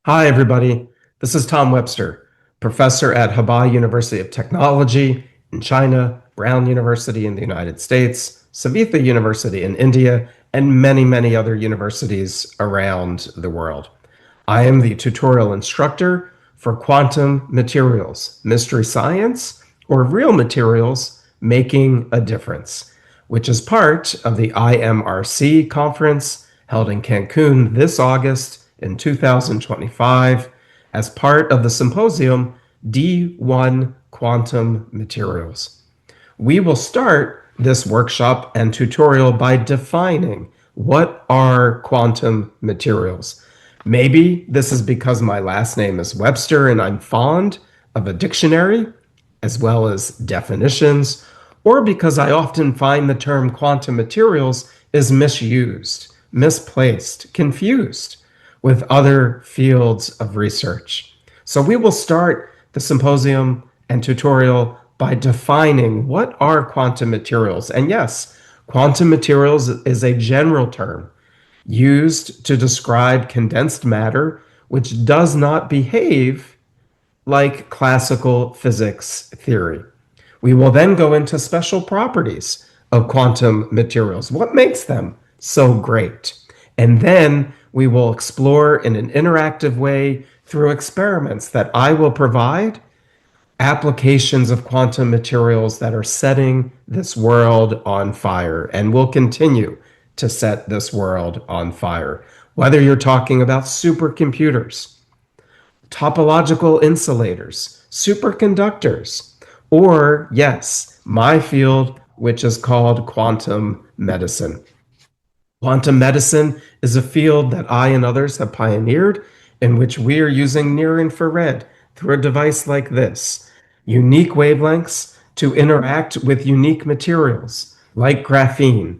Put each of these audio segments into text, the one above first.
Hi, everybody. This is Tom Webster, professor at Hebei University of Technology in China, Brown University in the United States, Savitha University in India, and many, many other universities around the world. I am the tutorial instructor for quantum materials, mystery science, or real materials making a difference, which is part of the IMRC conference held in Cancun this August in 2025 as part of the symposium D1 Quantum Materials. We will start this workshop and tutorial by defining what are quantum materials. Maybe this is because my last name is Webster and I'm fond of a dictionary as well as definitions, or because I often find the term quantum materials is misused, misplaced, confused with other fields of research. So we will start the symposium and tutorial by defining what are quantum materials. And yes, quantum materials is a general term used to describe condensed matter which does not behave like classical physics theory. We will then go into special properties of quantum materials. What makes them so great? And then we will explore in an interactive way through experiments that I will provide applications of quantum materials that are setting this world on fire and will continue to set this world on fire. Whether you're talking about supercomputers, topological insulators, superconductors, or yes, my field, which is called quantum medicine. Quantum medicine is a field that I and others have pioneered in which we are using near infrared through a device like this, unique wavelengths to interact with unique materials like graphene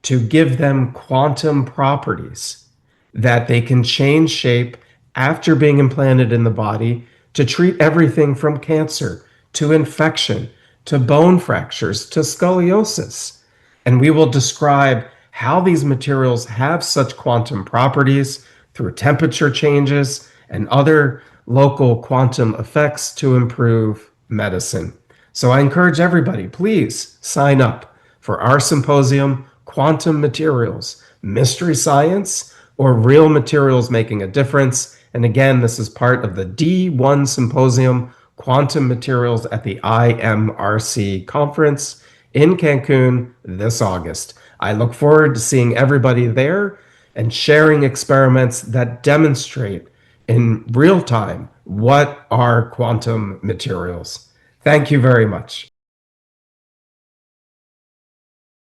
to give them quantum properties that they can change shape after being implanted in the body to treat everything from cancer to infection to bone fractures to scoliosis. And we will describe how these materials have such quantum properties through temperature changes and other local quantum effects to improve medicine. So I encourage everybody, please sign up for our symposium, Quantum Materials, Mystery Science, or Real Materials Making a Difference. And again, this is part of the D1 Symposium, Quantum Materials at the IMRC conference in Cancun this August. I look forward to seeing everybody there and sharing experiments that demonstrate in real time what are quantum materials. Thank you very much.